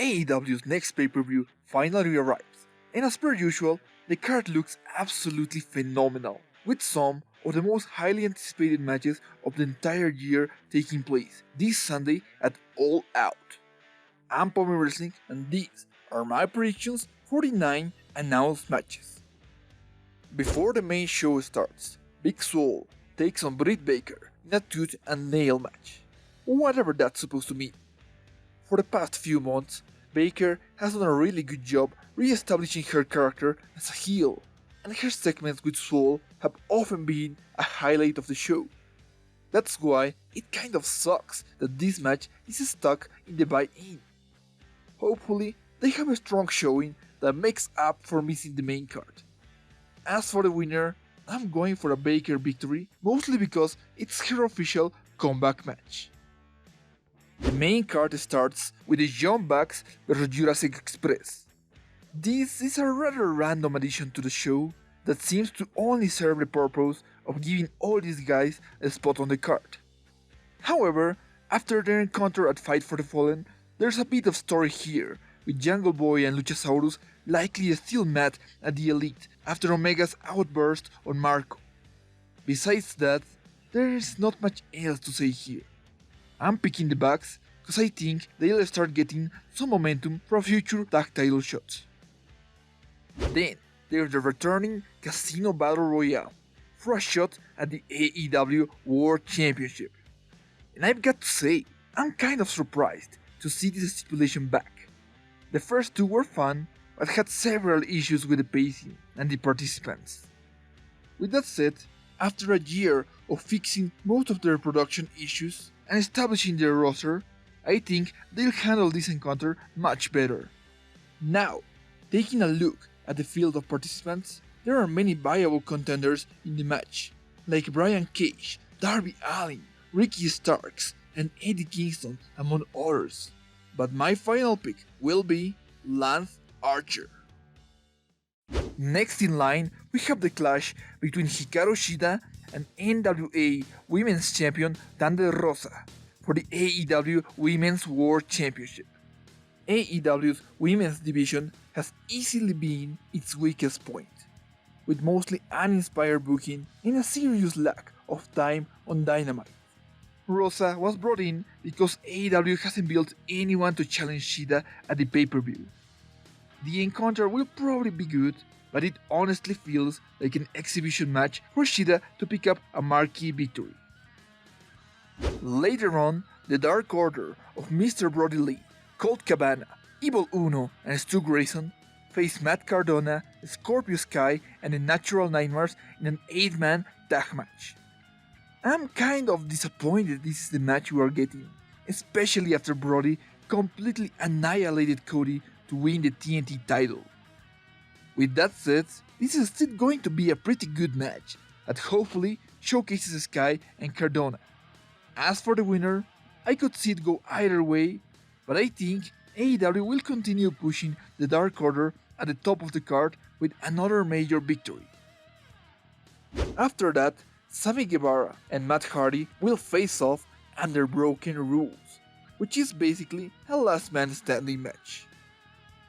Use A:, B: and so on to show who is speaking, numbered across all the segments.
A: AEW's next pay-per-view finally arrives, and as per usual, the card looks absolutely phenomenal, with some of the most highly anticipated matches of the entire year taking place this Sunday at All Out. I'm Pomi Wrestling, and these are my predictions for the 9 announced matches. Before the main show starts, Big Swole takes on Britt Baker in a tooth and nail match, whatever that's supposed to mean. For the past few months, Baker has done a really good job re-establishing her character as a heel, and her segments with Swole have often been a highlight of the show. That's why it kind of sucks that this match is stuck in the buy-in. Hopefully, they have a strong showing that makes up for missing the main card. As for the winner, I'm going for a Baker victory, mostly because it's her official comeback match. The main card starts with the Jumpbox vs Jurassic Express. This is a rather random addition to the show that seems to only serve the purpose of giving all these guys a spot on the card. However, after their encounter at Fight for the Fallen, there's a bit of story here, with Jungle Boy and Luchasaurus likely still mad at the Elite after Omega's outburst on Marco. Besides that, there is not much else to say here. I'm picking the Bucks because I think they'll start getting some momentum for future tag title shots. Then there's the returning Casino Battle Royale for a shot at the AEW World Championship. And I've got to say, I'm kind of surprised to see this stipulation back. The first two were fun, but had several issues with the pacing and the participants. With that said, after a year of fixing most of their production issues and establishing their roster, I think they'll handle this encounter much better. Now, taking a look at the field of participants, there are many viable contenders in the match, like Brian Cage, Darby Allin, Ricky Starks, and Eddie Kingston, among others. But my final pick will be Lance Archer. Next in line, we have the clash between Hikaru Shida and NWA Women's Champion Thunder Rosa for the AEW Women's World Championship. AEW's women's division has easily been its weakest point, with mostly uninspired booking and a serious lack of time on Dynamite. Rosa was brought in because AEW hasn't built anyone to challenge Shida at the pay-per-view. The encounter will probably be good, but it honestly feels like an exhibition match for Shida to pick up a marquee victory. Later on, the Dark Order of Mr. Brodie Lee, Colt Cabana, Evil Uno, and Stu Grayson face Matt Cardona, Scorpio Sky, and the Natural Nightmares in an 8-man tag match. I'm kind of disappointed this is the match we are getting, especially after Brodie completely annihilated Cody to win the TNT title. With that said, this is still going to be a pretty good match that hopefully showcases Sky and Cardona. As for the winner, I could see it go either way, but I think AEW will continue pushing the Dark Order at the top of the card with another major victory. After that, Sammy Guevara and Matt Hardy will face off under Broken Rules, which is basically a last man standing match.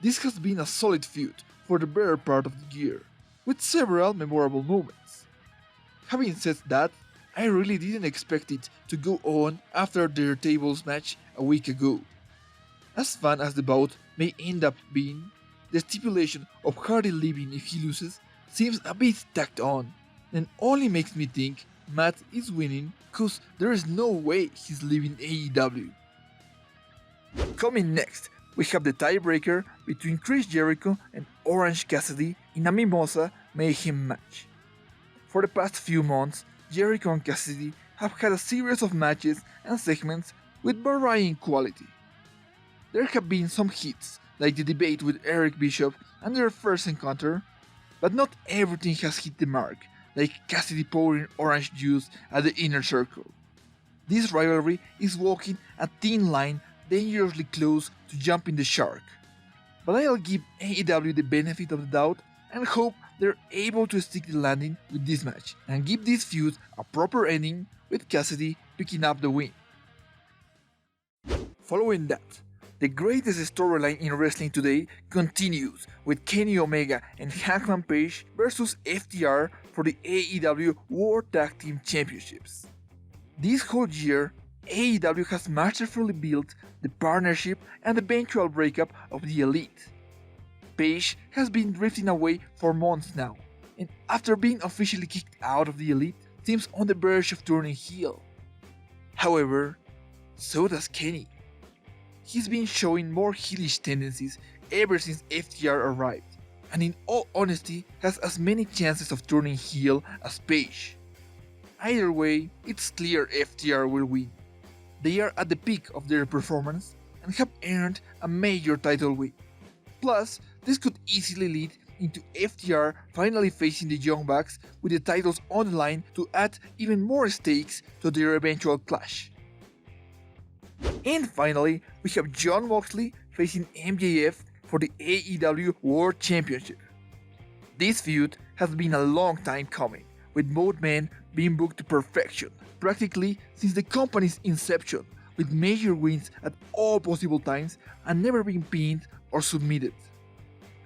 A: This has been a solid feud for the better part of the year, with several memorable moments. Having said that, I really didn't expect it to go on after their tables match a week ago. As fun as the bout may end up being, the stipulation of Hardy leaving if he loses seems a bit tacked on, and only makes me think Matt is winning cause there is no way he's leaving AEW. Coming next, we have the tiebreaker between Chris Jericho and Orange Cassidy in a Mimosa Mayhem match. For the past few months, Jericho and Cassidy have had a series of matches and segments with varying quality. There have been some hits, like the debate with Eric Bischoff and their first encounter, but not everything has hit the mark, like Cassidy pouring orange juice at the Inner Circle. This rivalry is walking a thin line dangerously close to jumping the shark. But I'll give AEW the benefit of the doubt and hope they're able to stick the landing with this match and give this feud a proper ending with Cassidy picking up the win. Following that, The greatest storyline in wrestling today continues with Kenny Omega and Hackman Page versus FTR for the AEW World Tag Team Championships. This whole year, AEW has masterfully built the partnership and eventual breakup of the Elite. Page has been drifting away for months now, and after being officially kicked out of the Elite, seems on the verge of turning heel. However, so does Kenny. He's been showing more heelish tendencies ever since FTR arrived, and in all honesty has as many chances of turning heel as Page. Either way, it's clear FTR will win. They are at the peak of their performance and have earned a major title win. Plus, this could easily lead into FTR finally facing the Jumpbox with the titles on the line to add even more stakes to their eventual clash. And finally, we have Jon Moxley facing MJF for the AEW World Championship. This feud has been a long time coming, with both men being booked to perfection, practically since the company's inception, with major wins at all possible times and never being pinned or submitted.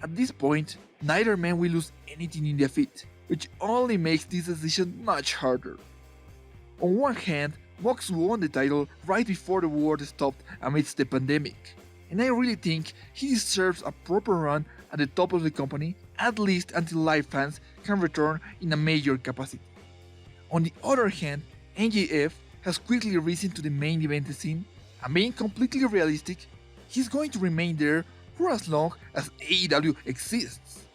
A: At this point, neither man will lose anything in defeat, which only makes this decision much harder. On one hand, Mox won the title right before the world stopped amidst the pandemic, and I really think he deserves a proper run at the top of the company, at least until live fans can return in a major capacity. On the other hand, MJF has quickly risen to the main event scene, and being completely realistic, he's going to remain there for as long as AEW exists.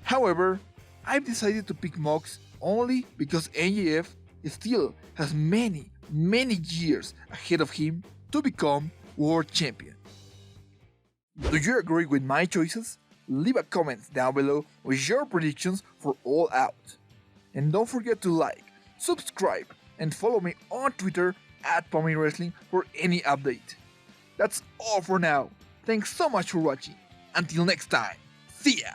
A: However, I've decided to pick Mox only because MJF still has many years ahead of him to become world champion. Do you agree with my choices? Leave a comment down below with your predictions for All Out. And don't forget to like, subscribe, and follow me on Twitter at Pomi Wrestling for any update. That's all for now. Thanks so much for watching. Until next time, see ya!